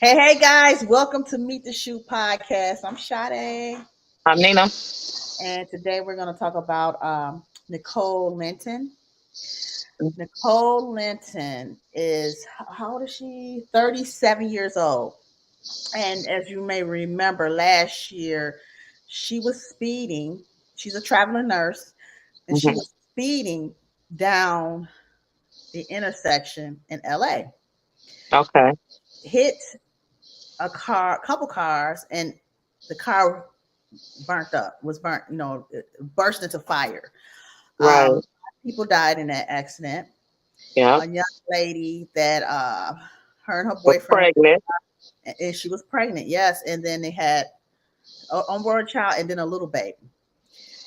Hey guys, welcome to Meet the Shoe podcast. I'm Sade, I'm Nina. and today we're going to talk about Nicole Linton. Nicole Linton is, how old is she? 37 years old. And as you may remember, last year she was speeding. She's a traveling nurse, and she Hmm. was speeding down the intersection in LA. Okay. Hit a couple cars, and the car burnt up, was burnt, it burst into fire. Right. People died in that accident. Yeah. A young lady that her and her Was boyfriend, pregnant. and she was pregnant, yes, and then they had an unborn child and then a little baby.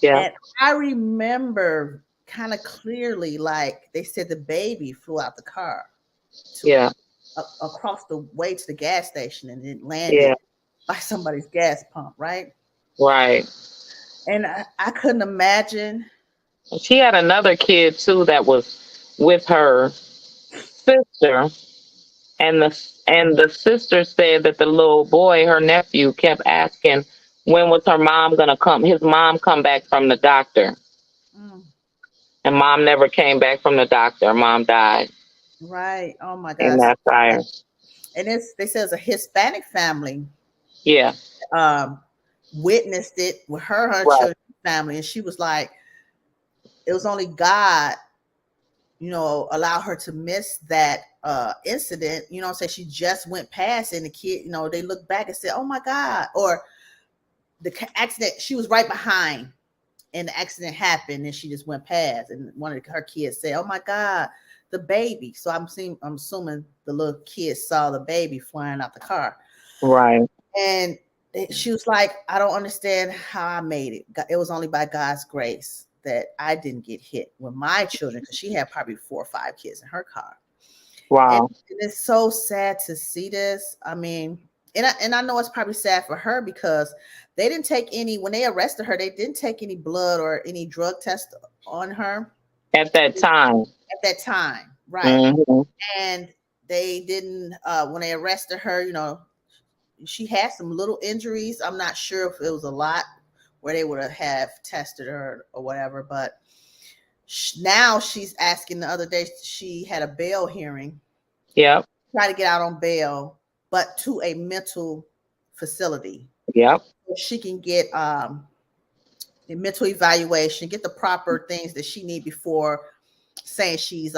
Yeah. And I remember kind of clearly, like they said, the baby flew out the car to Yeah. across the way to the gas station, and it Yeah. landed by somebody's gas pump, right? Right. And I couldn't imagine. And she had another kid too that was with her sister, and the sister said that the little boy, her nephew, kept asking when was her mom gonna come. His mom come back from the doctor, Mm, and mom never came back from the doctor. Mom died right. Oh my in gosh. that fire. And they say it's a Hispanic family Yeah. um, witnessed it with her Right. children family, and she was like, it was only God, allow her to miss that incident. Say she just went past, and the kid, they looked back and said, "Oh my God!" Or accident, she was right behind, and the accident happened, and she just went past, and one of her kids said, "Oh my God, the baby." So I'm assuming the little kid saw the baby flying out the car. Right. And she was like, I don't understand how I made it. It was only by God's grace that I didn't get hit with my children, because she had probably 4 or 5 kids in her car. And Wow. it's so sad to see this. I mean, and I know it's probably sad for her, because they didn't take any, when they arrested her, they didn't take any blood or any drug test on her At that time. at that time. Right. Hmm. And they didn't, when they arrested her, she had some little injuries. I'm not sure if it was a lot where they would have tested her or whatever, but now she's asking. The other day she had a bail hearing, Yep. try to get out on bail, but to a mental facility Yep. so she can get a mental evaluation, get the proper things that she need before saying she's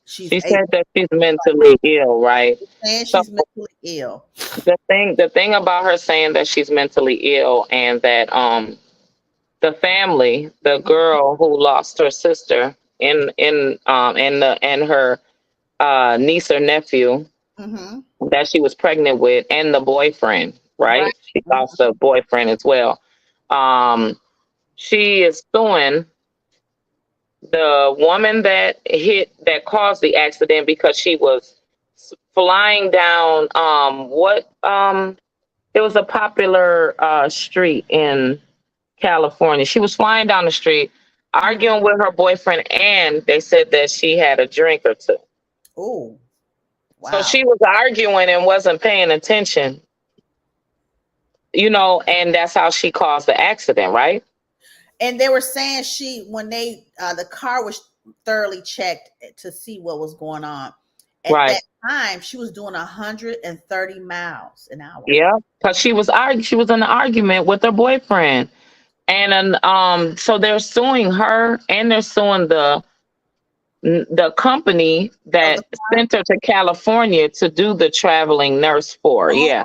She able, said that she's mentally ill, right? saying So she's mentally ill. the thing about her saying that she's mentally ill, and that the family, the girl who lost her sister and her niece or nephew Mm-hmm. that she was pregnant with, and the boyfriend, Right. right? She lost a boyfriend as well. Um she is suing the woman that caused the accident, because she was flying down what it was a popular street in California. She was flying down the street arguing with her boyfriend, and they said that she had a drink or two. Oh, So wow. she was arguing and wasn't paying attention, and that's how she caused the accident, right? And they were saying when they the car was thoroughly checked to see what was going on. At Right. that time, she was doing 130 miles an hour. Yeah. Because she was in an argument with her boyfriend. And so they're suing her, and they're suing the company Of the that sent her to California to do the traveling nurse for. Yeah.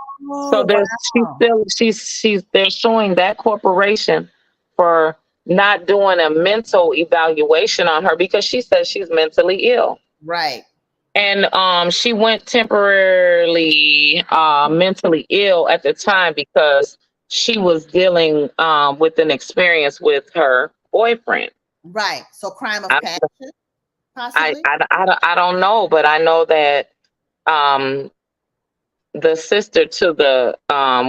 So Oh, there's she's wow. still she's they're suing that corporation for not doing a mental evaluation on her, because she says she's mentally ill. Right. And she went temporarily mentally ill at the time, because she was dealing with an experience with her boyfriend. Right. So crime of I, passion, possibly. I don't know, but I know that um, the sister to the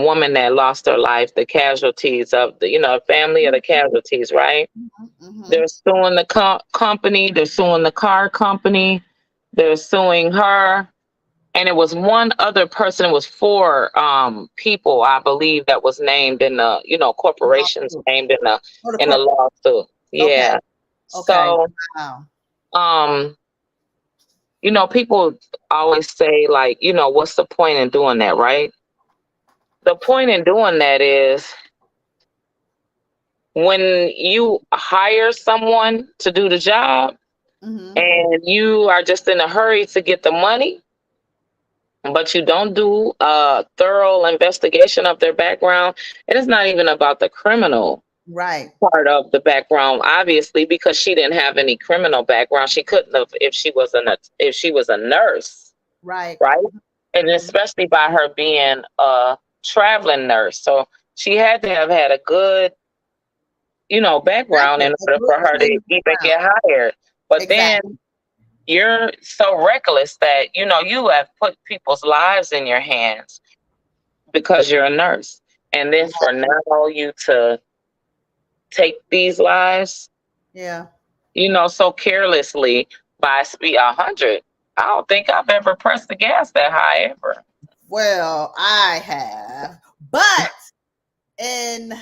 woman that lost her life, the casualties of the family of the casualties, right? Mm-hmm. They're suing the company, they're suing the car company, They're suing her, and it was one other person. It was four people, I believe, that was named in the, corporations named in the lawsuit. Okay. Yeah. Okay. So Wow. um people always say, like, what's the point in doing that, right? The point in doing that is when you hire someone to do the job Mm-hmm. and you are just in a hurry to get the money, but you don't do a thorough investigation of their background. And it's not even about the criminal Right. part of the background, obviously, because she didn't have any criminal background. She couldn't have if she was a nurse, Right. right? And Mm-hmm. especially by her being a traveling nurse. So she had to have had a good, background Exactly. in A order good for her to clean even background. get hired. But then Exactly. you're so reckless that, you have put people's lives in your hands because you're a nurse. And then for now you to take these lives, Yeah. so carelessly by speed 100. I don't think I've ever pressed the gas that high ever. Well, I have, but and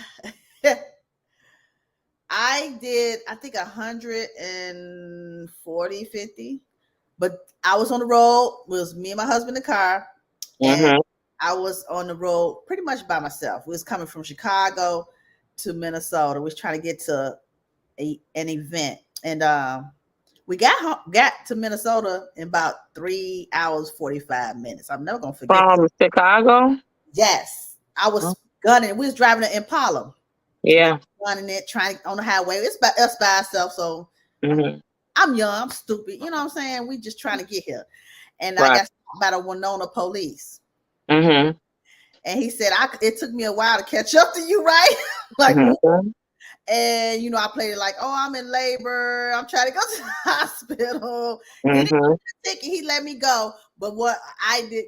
I did, I think 140, 50. But I was on the road. It was me and my husband in the car, and Mm-hmm. I was on the road pretty much by myself. We was coming from Chicago to Minnesota. We was trying to get to an event, and we got to Minnesota in about 3 hours 45 minutes. I'm never gonna forget that. From Chicago? Yes, I Oh, was gunning. We was driving an Impala. We yeah. running it, trying on the highway. It's by us by ourselves, so Mm-hmm. I'm young, I'm stupid. You know what I'm saying? We just trying to get here. And I Right. got stopped by the Winona police. Mm-hmm. And he said, it took me a while to catch up to you, right? Like, Mm-hmm. and I played it like, oh, I'm in labor. I'm trying to go to the hospital. He didn't Mm-hmm. ticket, he let me go. But what I did,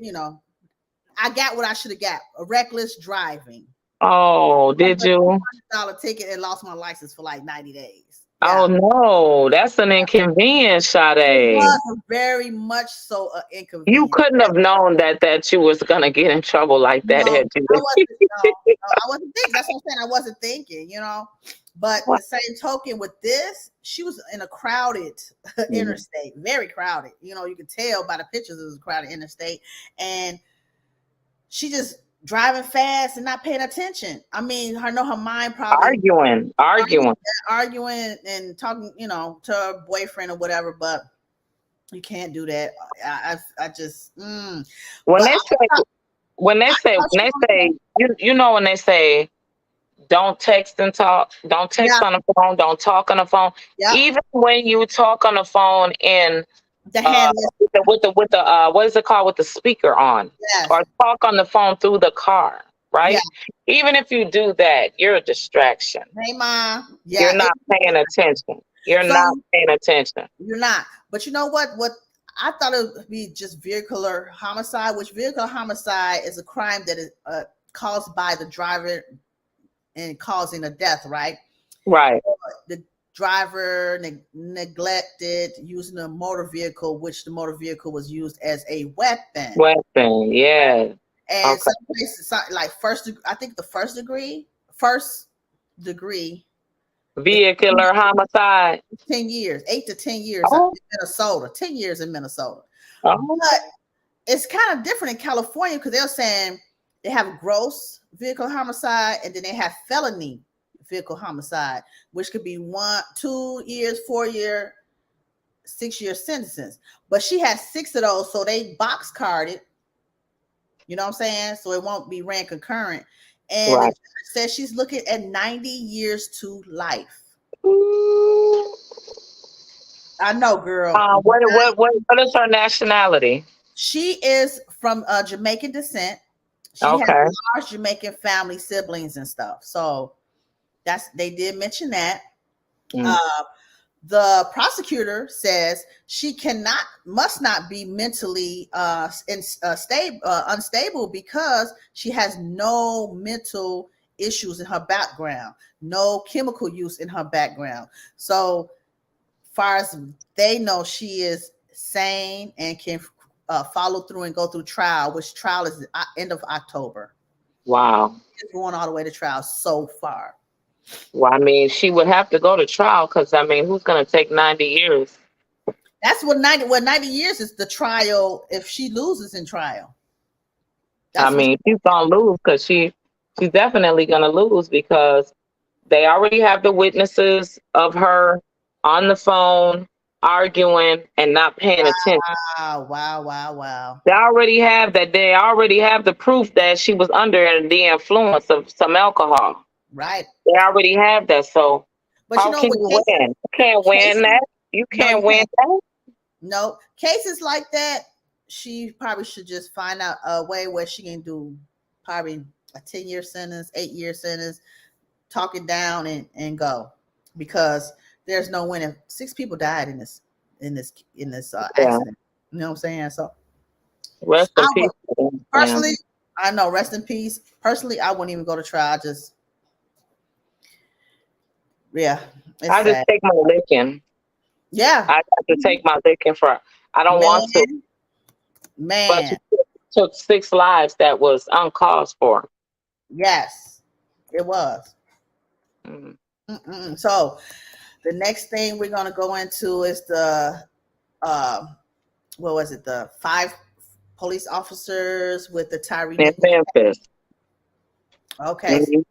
I got what I should have got. A reckless driving. Oh, did you? $200 ticket and lost my license for like 90 days. Oh Yeah. no, that's an inconvenience, It Sade. was very much so an You inconvenience. couldn't have known that you was gonna get in trouble like that, No, had you? I wasn't. No, I wasn't thinking. That's what I'm saying. I wasn't thinking. But the same token with this, she was in a crowded interstate, very crowded. You could tell by the pictures it was a crowded interstate, and she just driving fast and not paying attention. I mean, I know her mind probably Arguing. arguing and talking, to her boyfriend or whatever. But you can't do that. I just. When But they say, when they say, thought when she they say, when they say, don't text and talk, don't text yeah, on the phone, don't talk on the phone. yep. Even when you talk on the phone in The hand with the what is it called, with the speaker on, yes. or talk on the phone through the car, Yeah. right? Even if you do that, you're a distraction. Hey, mom. Yeah. You're not paying attention. You're So not paying attention. you're not. But you know what? What I thought it would be just vehicular homicide, which vehicular homicide is a crime that is caused by the driver and causing a death, right? Right. The driver neglected using a motor vehicle, which the motor vehicle was used as a weapon. Weapon. Yeah. And Okay. some places, like I think the first degree is Vehicular homicide. 10 years, 8 to 10 years in Oh. Minnesota, 10 years in Minnesota. Oh. But it's kind of different in California because they're saying they have gross vehicle homicide and then they have felony vehicle homicide, which could be 1, 2 years, 4 year, 6 year sentences. But she has 6 of those, so they box carded. You know what I'm saying? So it won't be ran concurrent. And the Right. judge says she's looking at 90 years to life. Ooh. I know, girl. What is her nationality? She is from Jamaican descent. She has Okay. large Jamaican family, siblings, and stuff. So they did mention that. Mm. Uh, the prosecutor says she must not be mentally unstable because she has no mental issues in her background, no chemical use in her background. So far as they know, she is sane and can follow through and go through trial, which trial is the end of October. Wow. It's going all the way to trial so far. Well, I mean, she would have to go to trial because, I mean, who's going to take 90 years? That's what 90 years is the trial if she loses in trial. I mean, she's going to lose because she's definitely going to lose because they already have the witnesses of her on the phone arguing and not paying attention. Wow. They already have that. They already have the proof that she was under the influence of some alcohol. Right. They already have that. So but how can you win? You can't win that. You can't win that. No. Cases like that, she probably should just find out a way where she can do probably a 10-year sentence, 8-year sentence, talk it down and go. Because there's no winning. 6 people died in this accident. You know what I'm saying? So rest in peace. Personally, I know, rest in peace. Personally, I wouldn't even go to trial. I just take my licking. Yeah. I have to take my licking for I don't want to. But you took 6 lives that was uncaused for. Yes, it was. So the next thing we're going to go into is the what was it? The 5 police officers with the Tyree in Memphis. Okay, so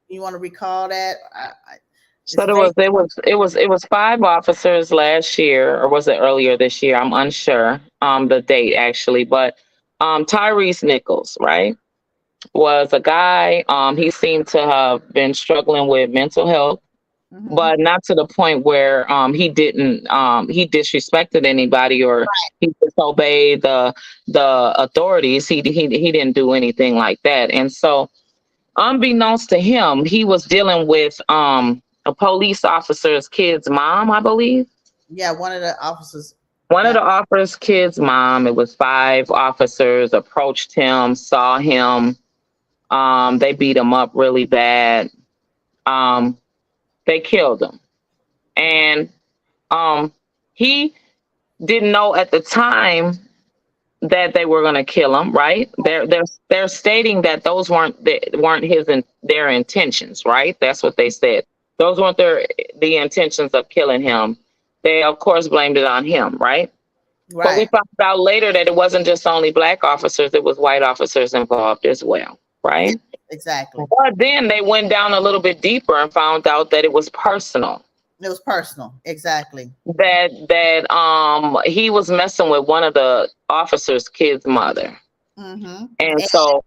you want to recall that? So it was 5 officers last year, or was it earlier this year? I'm unsure the date actually, but Tyrese Nichols, right, was a guy. He seemed to have been struggling with mental health, but not to the point where he disrespected anybody or he disobeyed the authorities. He didn't do anything like that, and so unbeknownst to him, he was dealing with a police officer's kid's mom, I believe. Yeah, one of the officers. One of the officers' kids' mom. It was 5 officers approached him, saw him. They beat him up really bad. They killed him, and he didn't know at the time that they were going to kill him. Right? They're stating that those weren't their intentions. Right? That's what they said. Those weren't the intentions of killing him. They, of course, blamed it on him, right? But we found out later that it wasn't just only Black officers, it was white officers involved as well, right? Exactly. But then they went down a little bit deeper and found out that it was personal. It was personal, exactly. That he was messing with one of the officers' kids' mother. And so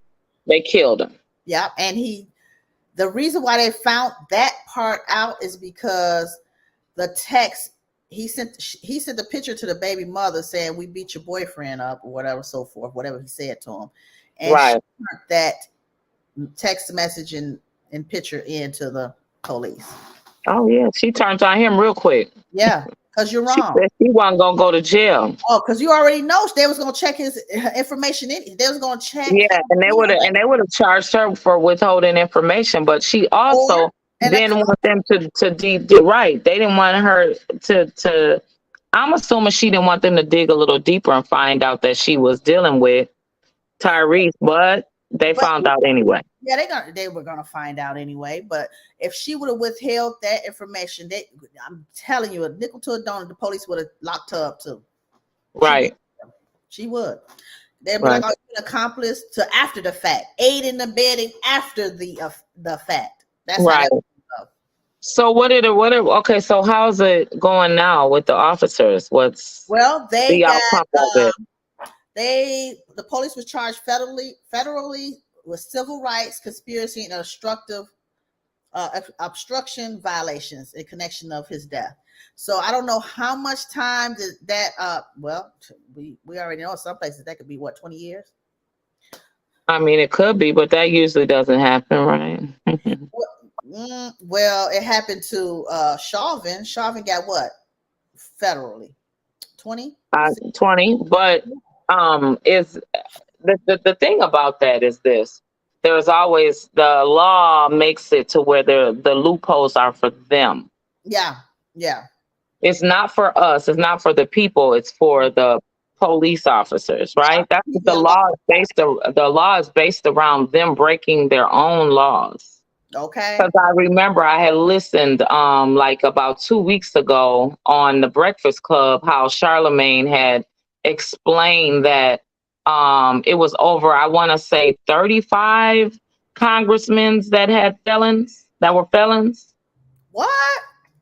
they killed him. Yeah, and the reason why they found that part out is because the text he sent the picture to the baby mother saying we beat your boyfriend up or whatever, so forth, whatever he said to him, and she turned that text message and picture into the police. Oh yeah, she turned on him real quick. Yeah, because you're wrong. She said she wasn't gonna go to jail. Oh, because you already know they was gonna check his information in. They was gonna check. Yeah, and they would have charged her for withholding information, but she also didn't want them to do right. They didn't want her to. I'm assuming she didn't want them to dig a little deeper and find out that she was dealing with Tyrese, but they found out anyway. Yeah, they were gonna find out anyway. But if she would have withheld that information, I'm telling you, a nickel to a donut, the police would have locked her up too. Right. She would. They'd be like, "Oh, you're an accomplice to after the fact, aid in abetting after the fact." That's right. So okay, so how's it going now with the officers? The police was charged federally with civil rights, conspiracy, and obstruction violations in connection of his death. So I don't know how much time did that. We already know some places that could be 20 years. I mean, it could be, but that usually doesn't happen, right? Well, it happened to Chauvin. Chauvin got what? Federally, 20. 20, but is the thing about that is this: there's always the law makes it to where the loopholes are for them. Yeah. It's not for us. It's not for the people. It's for the police officers, right? That's what the Yeah, law is based. The law is based around them breaking their own laws. okay. Because I remember I had listened, like about 2 weeks ago on the Breakfast Club, how Charlemagne had explained that it was over, I want to say, 35 congressmen that were felons. What?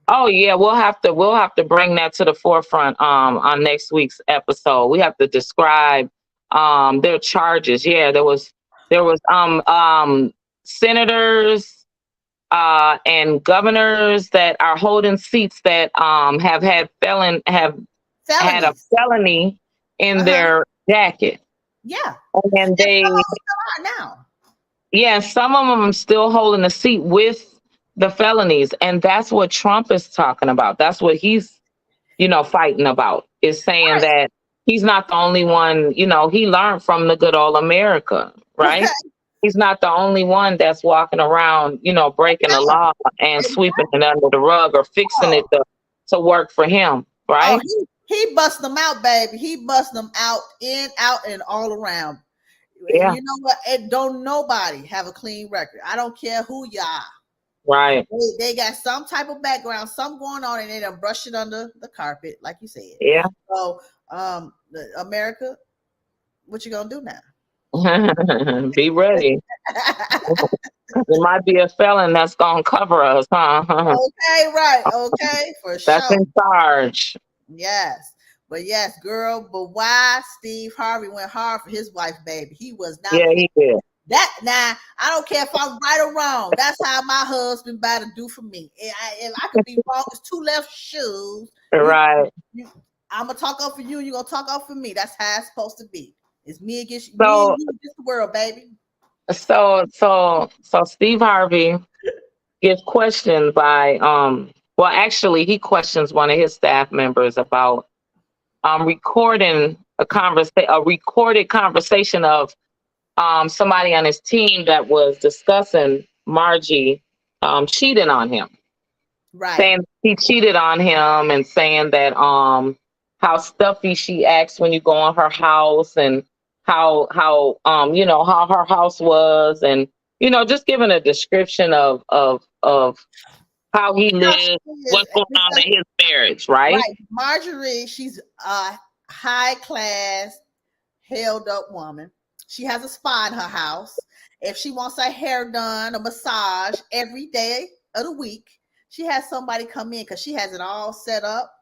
Oh yeah, we'll have to bring that to the forefront on next week's episode. We have to describe their charges. Yeah, there was senators and governors that are holding seats that have had a Felonies. felony in Uh-huh. their jacket. Yeah. And And some they, of them still are now. yeah, some of them still holding a seat with the felonies. And that's what Trump is talking about. That's what he's, fighting about, is saying Right. that he's not the only one. He learned from the good old America, Okay. right? He's not the only one that's walking around, breaking the Yeah. law and sweeping it under the rug or fixing Oh, it to work for him, oh, right? he bust them out, baby. He bust them out, in, out, and all around. And Yeah, you know what? It don't nobody have a clean record. I don't care who you are. right. They got some type of background, something going on, and they done brush it under the carpet, like you said. Yeah. So, America, what you gonna do now? Be ready. It might be a felon that's gonna cover us, huh? Okay, right. Okay, for That's sure. in charge. Yes. But yes, girl, but why Steve Harvey went hard for his wife, baby? He was not Yeah, he did. that. Now, I don't care if I'm right or wrong. That's how my husband about to do for me. If I could be wrong, it's two left shoes. Right. I'm gonna talk up for you. You're gonna talk up for me. That's how it's supposed to be. It's me against me and So you against the world, baby. so Steve Harvey gets questioned by well, actually he questions one of his staff members about recording a recorded conversation of somebody on his team that was discussing Margie cheating on him, Right. saying he cheated on him and saying that how stuffy she acts when you go in her house, and how her house was, and just giving a description of how he How she lives, is, what's going on because in his marriage, right? right, Marjorie, she's a high class, held up woman. She has a spa in her house. If she wants her hair done, a massage every day of the week, she has somebody come in because she has it all set up.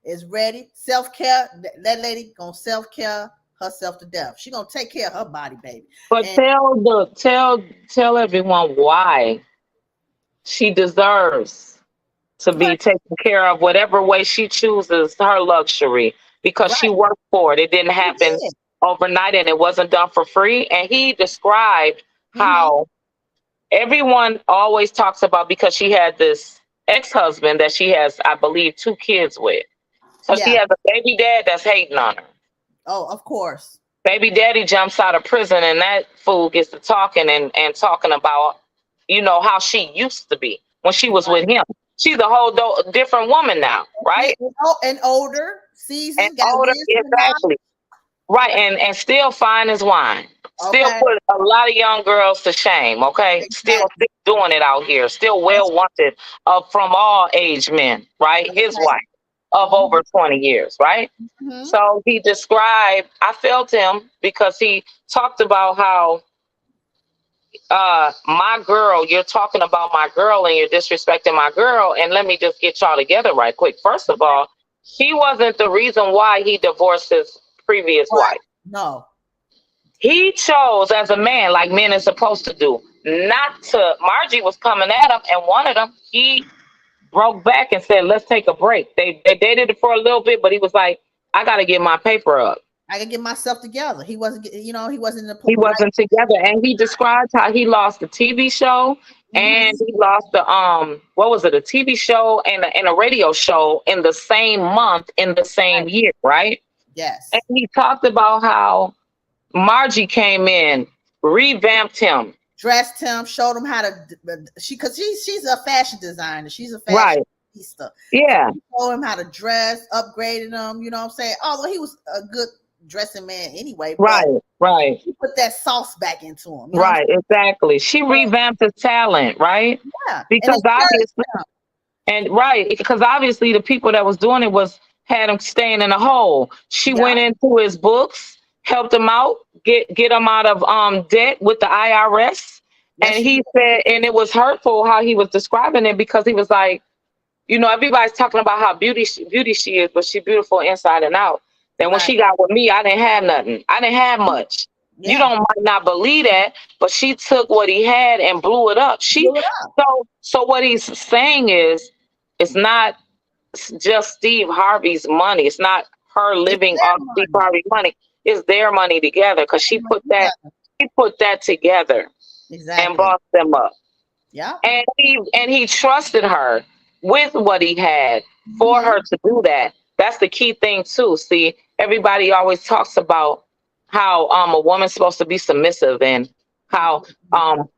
Is ready. Self care. That lady gonna self care herself to death. She gonna take care of her body, baby. But And tell everyone why she deserves to what be taken care of whatever way she chooses her luxury, because she right, worked for it. It didn't she happen did. overnight and it wasn't done for free. And he described Mm-hmm. how everyone always talks about, because she had this ex-husband that she has, I believe, 2 kids with. So she Yeah. has a baby dad that's hating on her. Oh, of course. Baby daddy jumps out of prison and that fool gets to talking and talking about, how she used to be when she was with him. She's a whole different woman now, Yeah, right? and older, And seasoned, got older, wisdom and exactly. Right, and still fine as wine. knowledge. Still Okay. put a lot of young girls to shame. Okay, still Exactly. doing it out here. Still That's well wanted from all age men. Right, his right. wife of over 20 years. Right. Mm-hmm. So he described. I felt him because he talked about how my girl. You're talking about my girl and you're disrespecting my girl. And let me just get y'all together right quick. First of all, she wasn't the reason why he divorced his previous Right. wife. No. He chose, as a man, like men are supposed to do, not to. Margie was coming at him and wanted him. He broke back and said, "Let's take a break." They dated it for a little bit, but he was like, "I got to get my paper up." I can get myself together. He wasn't, he wasn't in the He right. wasn't together, and he described how he lost the TV show and Mm-hmm. he lost the what was it, a TV show and a radio show in the same month in the same Right. year, right? And Yes. he talked about how Margie came in, revamped him. Dressed him, showed him how to. Because she's a fashion designer. She's a fashion Right. Easter. Yeah. He told him how to dress, upgraded him, you know what I'm saying? Although he was a good dressing man anyway, but Right. he put that sauce back into him. You know Right, exactly. She revamped his talent, right? yeah. Because obviously, because obviously the people that was doing it had him staying in a hole. She went into his books, helped him out, get him out of debt with the IRS. Yes, And he said, and it was hurtful how he was describing it, because he was like, you know, everybody's talking about how beauty she is, but she's beautiful inside and out. Then when she got with me, I didn't have nothing. I didn't have much. Yeah. You don't might not believe that, but she took what he had and blew it up. So what he's saying is, it's not just Steve Harvey's money. It's not her living off Steve Harvey's money. It's their money together, because she put that together and bossed them up. Yeah. And he trusted her with what he had for her to do that. That's the key thing too. See, everybody always talks about how a woman's supposed to be submissive, and how all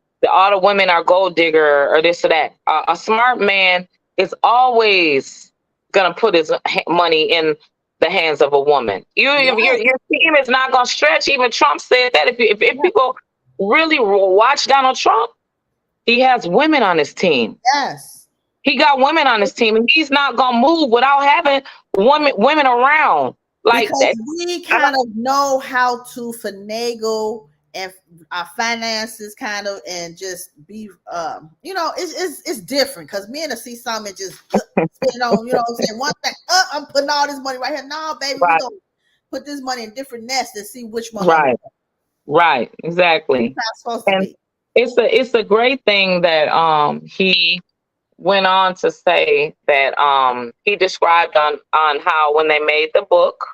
the women are gold digger or this or that. A smart man is always gonna put his money in the hands of a woman. Your team is not gonna stretch. Even Trump said that. If people really watch Donald Trump, he has women on his team. Yes. He got women on his team, and he's not gonna move without having women around. Like because we kind of know how to finagle and our finances kind of, and just be you know, it's different, because men to see something and just spend on, you know what I'm saying, one thing, I'm putting all this money right here. No, baby, we gonna put this money in different nests and see which one. Right, exactly. It's not supposed to be. It's a great thing that he went on to say that he described on how when they made the book,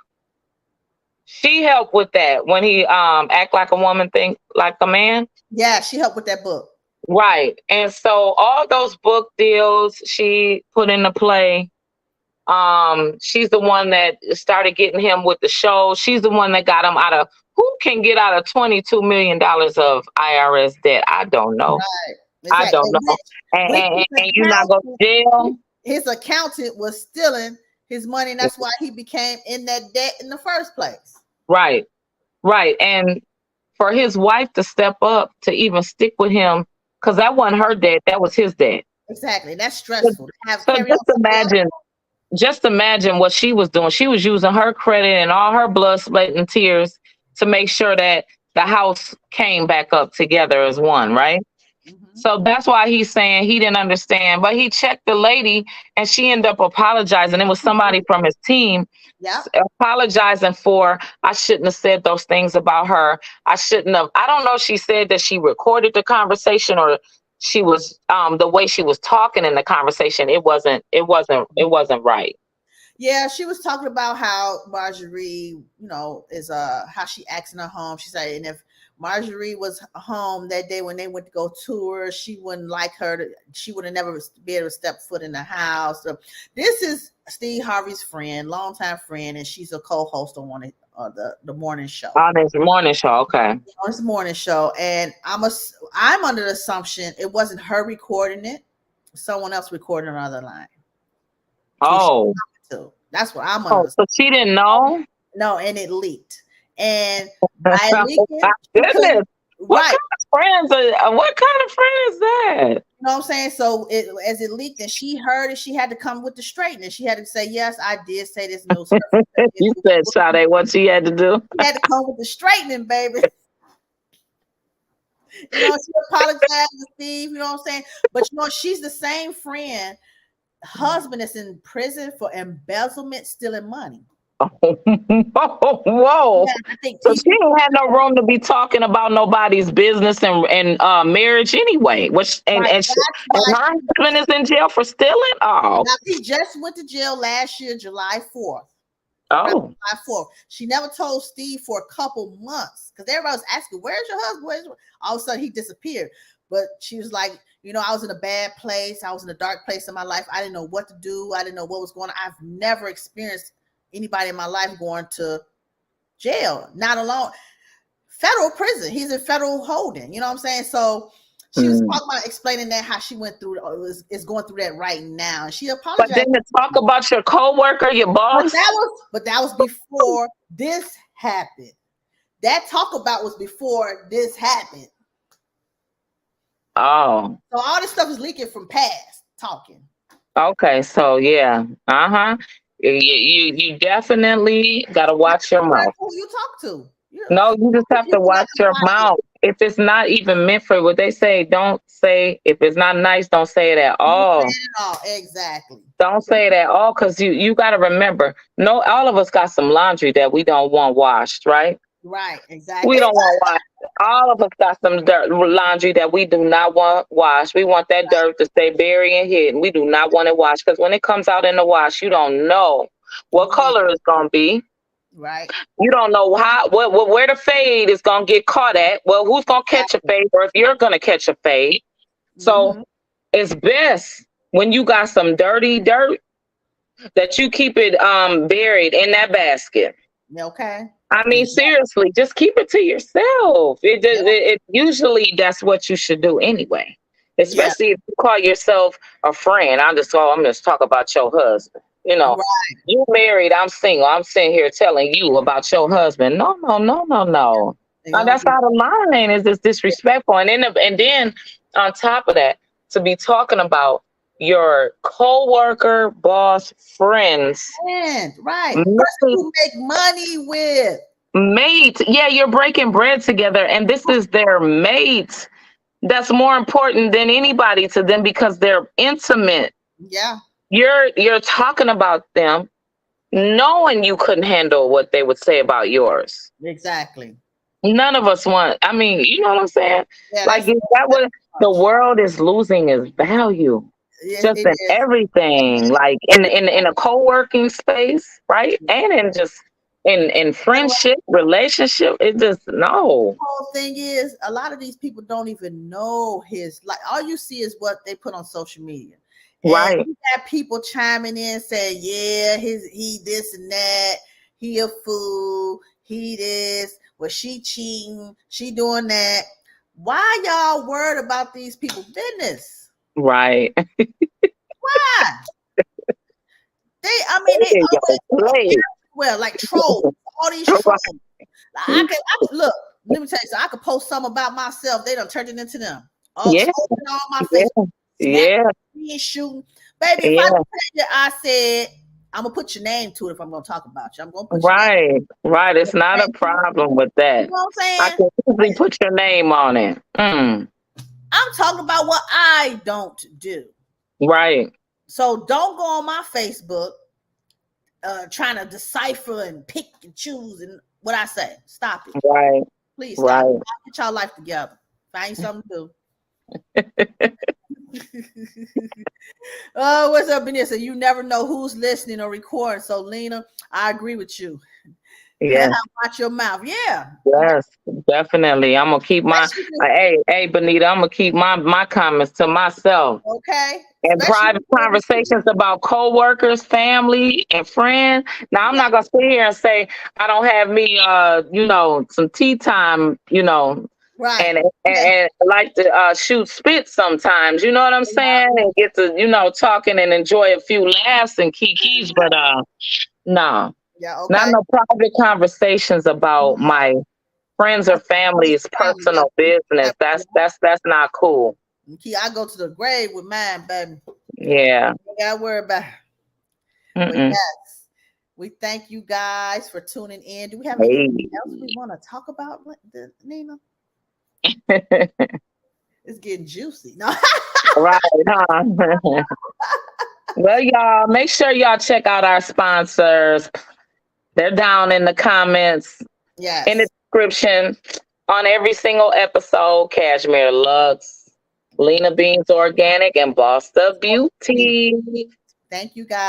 she helped with that. When he act like a woman, think like a man. Yeah, she helped with that book. Right. And so all those book deals she put into play. She's the one that started getting him with the show. She's the one that got him out of, who can get out of $22 million of IRS debt? I don't know. Right. I don't know. And you're not going to jail. His accountant was stealing his money, and that's why he became in that debt in the first place. Right. And for his wife to step up to even stick with him, because that wasn't her debt, that was his debt. Exactly. That's stressful. Just imagine what she was doing. She was using her credit and all her blood, sweat, and tears to make sure that the house came back up together as one, right? So that's why he's saying he didn't understand. But he checked the lady, and she ended up apologizing. It was somebody from his team apologizing for, I shouldn't have said those things about her. I shouldn't have. I don't know if she said that she recorded the conversation, or she was the way she was talking in the conversation. It wasn't right. Yeah, she was talking about how Marjorie, you know, is how she acts in her home. She said, and if Marjorie was home that day when they went to go tour, she wouldn't like her. She would have never be able to step foot in the house. So this is Steve Harvey's friend, longtime friend, and she's a co-host on one of the morning show. On his morning show, okay. On his morning show, and I'm under the assumption it wasn't her recording it; someone else recording another line. Oh, that's what I'm under. So she didn't know. No, and it leaked. And by leaking, goodness. What kind of friends is that? You know what I'm saying? So as it leaked and she heard it, she had to come with the straightening. She had to say, yes, I did say this news. You said, Sade, what she had to do? She had to come with the straightening, baby. You know, she apologized to Steve, you know what I'm saying? But you know, she's the same friend. Husband is in prison for embezzlement, stealing money. Whoa. Yeah, so she didn't have no room to be talking about nobody's business and marriage anyway. And her husband is in jail for stealing? Oh. Now, he just went to jail last year, July 4th. Oh. July 4th. She never told Steve for a couple months, because everybody was asking, where's your husband? All of a sudden he disappeared. But she was like, you know, I was in a bad place. I was in a dark place in my life. I didn't know what to do. I didn't know what was going on. I've never experienced anybody in my life going to jail, not alone. Federal prison. He's in federal holding. You know what I'm saying? So She was talking about explaining that how she went through is going through that right now. And she But apologized. then to talk about your coworker, your boss. But that was before this happened. That talk about was before this happened. Oh. So all this stuff is leaking from past talking. Okay, so yeah. Uh-huh. You definitely gotta watch your mouth. Who you talk to? No, you just have to You got watch to your watch mouth. If it's not even meant for what they say, don't say. If it's not nice, don't say it at all. Exactly. Don't say it at all, because you got to remember, no, all of us got some laundry that we don't want washed, right? Right, exactly. We don't want washed. All of us got some laundry that we do not want washed. We want that dirt to stay buried and hidden. We do not want it washed, because when it comes out in the wash, you don't know what color it's gonna be. Right. You don't know how where the fade is gonna get caught at. Well, who's gonna catch a fade, or if you're gonna catch a fade. So it's best when you got some dirty dirt that you keep it buried in that basket. Okay. I mean, seriously, just keep it to yourself. It usually that's what you should do anyway. Especially if you call yourself a friend. I'm just talk about your husband. You know, you married, I'm single. I'm sitting here telling you about your husband. No. That's out of line. Is this disrespectful? And then on top of that, to be talking about your co-worker, boss, friends. Right. Person you make money with. Mate. Yeah, you're breaking bread together, and this is their mate. That's more important than anybody to them because they're intimate. Yeah. You're talking about them knowing you couldn't handle what they would say about yours. Exactly. None of us want, I mean, you know what I'm saying? Yeah, like that what the world is losing its value. Just in everything. Like in a co-working space, right? And in just in friendship, relationship, it just no. The whole thing is a lot of these people don't even know like all you see is what they put on social media. Right. And you got people chiming in saying, yeah, he this and that, he a fool, he this, well, she cheating, she doing that. Why y'all worried about these people's business? Right. Why? They always well, like trolls, all these trolls. I could look, let me tell you something. I could post something about myself, they done turned it into them. Oh, yeah. On my Facebook. Yeah. Me shooting. Baby, if I tell you, I said, I'm gonna put your name to it if I'm gonna talk about you. I'm gonna put your name. Right. It's not a problem with that. You know what I'm saying? I can easily put your name on it. I'm talking about what I don't do. Right. So don't go on my Facebook trying to decipher and pick and choose and what I say. Stop it. Right. Please stop it. Get y'all life together. Find something to do. Oh, what's up, Vanessa? You never know who's listening or recording. So, Lena, I agree with you. Yeah. Watch your mouth. Yeah. Yes, definitely. I'm gonna keep my hey, Benita, I'm gonna keep my comments to myself. Okay. And private conversations about co-workers, family, and friends. Now, I'm not gonna sit here and say I don't have me some tea time, right. And like to shoot spit sometimes, you know what I'm saying? And get to, talking and enjoy a few laughs and kikis, but no. Yeah, okay. Not no private conversations about my friends or family's personal business. That's not cool. I go to the grave with mine, baby. Yeah. You gotta worry about it. But yes, we thank you guys for tuning in. Do we have anything else we want to talk about, Nina? It's getting juicy. No. Right, huh? Well, y'all, make sure y'all check out our sponsors. They're down in the comments, in the description on every single episode. Cashmere Lux, Lena Beans Organic, and Bossed Up Beauty. Thank you, guys.